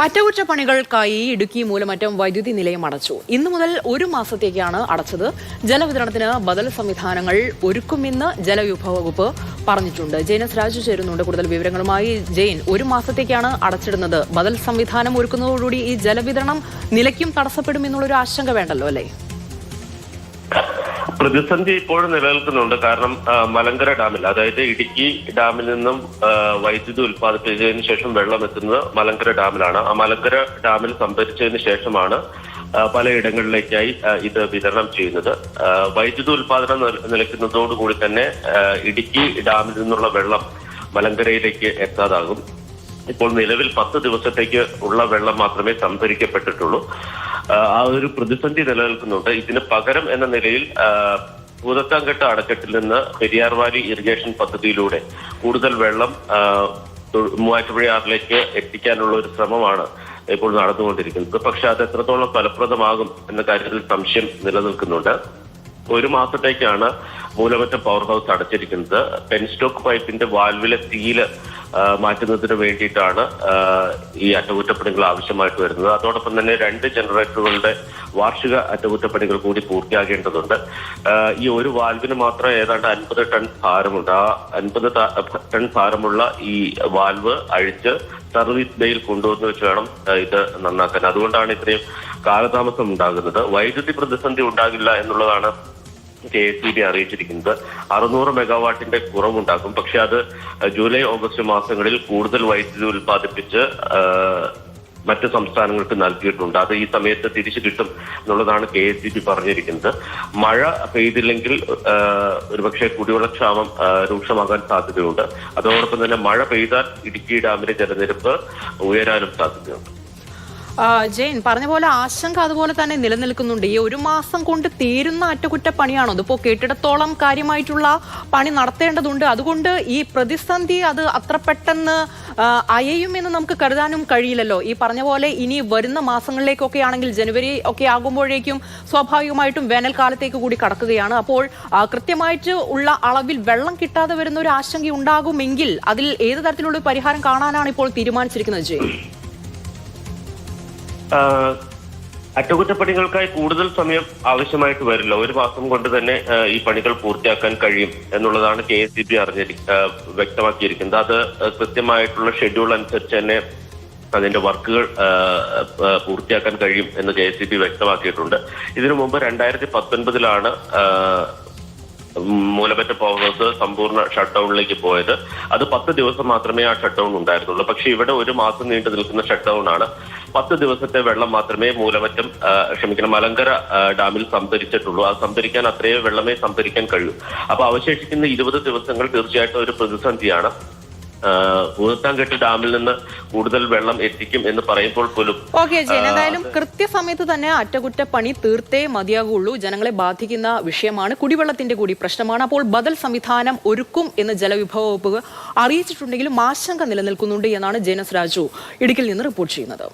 അറ്റകുറ്റപ്പണികൾക്കായി ഇടുക്കി മൂലമറ്റം വൈദ്യുതി നിലയം അടച്ചു. ഇന്നു മുതൽ ഒരു മാസത്തേക്കാണ് അടച്ചത്. ജലവിതരണത്തിന് ബദൽ സംവിധാനങ്ങൾ ഒരുക്കുമെന്ന് ജലവിഭവ വകുപ്പ് പറഞ്ഞിട്ടുണ്ട്. ജയനസ് രാജു ചേരുന്നുണ്ട് കൂടുതൽ വിവരങ്ങളുമായി. ജയൻ, ഒരു മാസത്തേക്കാണ് അടച്ചിടുന്നത്. ബദൽ സംവിധാനം ഒരുക്കുന്നതോടുകൂടി ഈ ജലവിതരണം നിലയ്ക്കും തടസ്സപ്പെടുമെന്നുള്ളൊരു ആശങ്ക വേണ്ടല്ലോ, അല്ലേ? പ്രതിസന്ധി ഇപ്പോഴും നിലനിൽക്കുന്നുണ്ട്. കാരണം മലങ്കര ഡാമിൽ, അതായത് ഇടുക്കി ഡാമിൽ നിന്നും വൈദ്യുതി ഉൽപ്പാദിപ്പിച്ചതിന് ശേഷം വെള്ളം എത്തുന്നത് മലങ്കര ഡാമിലാണ്. ആ മലങ്കര ഡാമിൽ സംഭരിച്ചതിന് ശേഷമാണ് പലയിടങ്ങളിലേക്കായി ഇത് വിതരണം ചെയ്യുന്നത്. വൈദ്യുതി ഉൽപ്പാദനം നിലയ്ക്കുന്നതോടുകൂടി തന്നെ ഇടുക്കി ഡാമിൽ നിന്നുള്ള വെള്ളം മലങ്കരയിലേക്ക് എത്താതാകും. ഇപ്പോൾ നിലവിൽ 10 ദിവസത്തേക്ക് ഉള്ള വെള്ളം മാത്രമേ സംഭരിക്കപ്പെട്ടിട്ടുള്ളൂ. ആ ഒരു പ്രതിസന്ധി നിലനിൽക്കുന്നുണ്ട്. ഇതിന് പകരം എന്ന നിലയിൽ ഭൂതത്താൻകെട്ട് അണക്കെട്ടിൽ നിന്ന് പെരിയാർ വാലി ഇറിഗേഷൻ പദ്ധതിയിലൂടെ കൂടുതൽ വെള്ളം മൂവാറ്റുപുഴയാറിലേക്ക് എത്തിക്കാനുള്ള ഒരു ശ്രമമാണ് ഇപ്പോൾ നടന്നുകൊണ്ടിരിക്കുന്നത്. പക്ഷെ അത് എത്രത്തോളം ഫലപ്രദമാകും എന്ന കാര്യത്തിൽ സംശയം നിലനിൽക്കുന്നുണ്ട്. ഒരു മാസത്തേക്കാണ് മൂലമറ്റം പവർ ഹൗസ് അടച്ചിരിക്കുന്നത്. പെൻസ്റ്റോക്ക് പൈപ്പിന്റെ വാൽവിലെ സീല് മാറ്റുന്നതിന് വേണ്ടിയിട്ടാണ് ഈ അറ്റകുറ്റപ്പണികൾ ആവശ്യമായിട്ട് വരുന്നത്. അതോടൊപ്പം തന്നെ 2 ജനറേറ്ററുകളുടെ വാർഷിക അറ്റകുറ്റപ്പണികൾ കൂടി പൂർത്തിയാകേണ്ടതുണ്ട്. ഈ ഒരു വാൽവിന് മാത്രം ഏതാണ്ട് 50 ടൺ ഭാരമുണ്ട്. ആ 50 ടൺ ഭാരമുള്ള ഈ വാൽവ് അഴിച്ച് സർവീസ് ബേയിൽ കൊണ്ടുവന്ന് വെച്ച് വേണം ഇത് നന്നാക്കാൻ. അതുകൊണ്ടാണ് ഇത്രയും കാലതാമസം ഉണ്ടാകുന്നത്. വൈദ്യുതി പ്രതിസന്ധി ഉണ്ടാകില്ല എന്നുള്ളതാണ് KSEB അറിയിച്ചിരിക്കുന്നത്. 600 മെഗാവാട്ടിന്റെ കുറവുണ്ടാകും. പക്ഷെ അത് ജൂലൈ ഓഗസ്റ്റ് മാസങ്ങളിൽ കൂടുതൽ വൈദ്യുതി ഉൽപ്പാദിപ്പിച്ച് മറ്റ് സംസ്ഥാനങ്ങൾക്ക് നൽകിയിട്ടുണ്ട്. അത് ഈ സമയത്ത് തിരിച്ചു കിട്ടും എന്നുള്ളതാണ് KSEB പറഞ്ഞിരിക്കുന്നത്. മഴ പെയ്തില്ലെങ്കിൽ ഒരുപക്ഷെ കുടിവെള്ളക്ഷാമം രൂക്ഷമാകാൻ സാധ്യതയുണ്ട്. അതോടൊപ്പം തന്നെ മഴ പെയ്താൽ ഇടുക്കി ഡാമിലെ ജലനിരപ്പ് ഉയരാനും സാധ്യതയുണ്ട്. ജയൻ പറഞ്ഞ പോലെ ആശങ്ക അതുപോലെ തന്നെ നിലനിൽക്കുന്നുണ്ട്. ഈ ഒരു മാസം കൊണ്ട് തീരുന്ന അറ്റകുറ്റപ്പണിയാണോ? ഇതിപ്പോ കേട്ടിടത്തോളം കാര്യമായിട്ടുള്ള പണി നടത്തേണ്ടതുണ്ട്. അതുകൊണ്ട് ഈ പ്രതിസന്ധി അത് അത്ര പെട്ടെന്ന് അയയുമെന്ന് നമുക്ക് കരുതാനും കഴിയില്ലല്ലോ. ഈ പറഞ്ഞ പോലെ ഇനി വരുന്ന മാസങ്ങളിലേക്കൊക്കെ ആണെങ്കിൽ ജനുവരി ഒക്കെ ആകുമ്പോഴേക്കും സ്വാഭാവികമായിട്ടും വേനൽക്കാലത്തേക്ക് കൂടി കടക്കുകയാണ്. അപ്പോൾ കൃത്യമായിട്ട് ഉള്ള അളവിൽ വെള്ളം കിട്ടാതെ വരുന്ന ഒരു ആശങ്ക ഉണ്ടാകുമെങ്കിൽ അതിൽ ഏത് തരത്തിലുള്ള പരിഹാരം കാണാനാണ് ഇപ്പോൾ തീരുമാനിച്ചിരിക്കുന്നത് ജയൻ? അറ്റകുറ്റപ്പണികൾക്കായി കൂടുതൽ സമയം ആവശ്യമായിട്ട് വരില്ല. ഒരു മാസം കൊണ്ട് തന്നെ ഈ പണികൾ പൂർത്തിയാക്കാൻ കഴിയും എന്നുള്ളതാണ് KSEB വ്യക്തമാക്കിയിരിക്കുന്നത്. അത് കൃത്യമായിട്ടുള്ള ഷെഡ്യൂൾ അനുസരിച്ച് തന്നെ അതിന്റെ വർക്കുകൾ പൂർത്തിയാക്കാൻ കഴിയും എന്ന് KSEB വ്യക്തമാക്കിയിട്ടുണ്ട്. ഇതിനു മുമ്പ് 2019 മൂലമറ്റം പവർ ഹൗസ് സമ്പൂർണ്ണ ഷട്ട് ഡൌണിലേക്ക് പോയത്. അത് 10 ദിവസം മാത്രമേ ആ ഷട്ട് ഡൗൺ ഉണ്ടായിരുന്നുള്ളൂ. പക്ഷെ ഇവിടെ ഒരു മാസം നീണ്ടു നിൽക്കുന്ന ഷട്ട് ഡൗൺ ആണ്. 10 ദിവസത്തെ വെള്ളം മാത്രമേ മലങ്കര ഡാമിൽ സംഭരിച്ചിട്ടുള്ളൂ. അത് സംഭരിക്കാൻ അത്രയും വെള്ളമേ സംഭരിക്കാൻ കഴിയൂ. അപ്പൊ അവശേഷിക്കുന്ന 20 ദിവസങ്ങൾ തീർച്ചയായിട്ടും ഒരു പ്രതിസന്ധിയാണ്. ഭൂതത്താൻകെട്ട് ഡാമിൽ നിന്ന് കൂടുതൽ വെള്ളം എത്തിക്കും എന്ന് പറയുമ്പോൾ പോലും എന്തായാലും കൃത്യസമയത്ത് തന്നെ അറ്റകുറ്റപ്പണി തീർത്തേ മതിയാകുള്ളൂ. ജനങ്ങളെ ബാധിക്കുന്ന വിഷയമാണ്, കുടിവെള്ളത്തിന്റെ കൂടി പ്രശ്നമാണ്. അപ്പോൾ ബദൽ സംവിധാനം ഒരുക്കും എന്ന് ജലവിഭവ വകുപ്പ് അറിയിച്ചിട്ടുണ്ടെങ്കിലും ആശങ്ക നിലനിൽക്കുന്നുണ്ട് എന്നാണ് ജയനസ് രാജു ഇടുക്കിയിൽ നിന്ന് റിപ്പോർട്ട് ചെയ്യുന്നത്.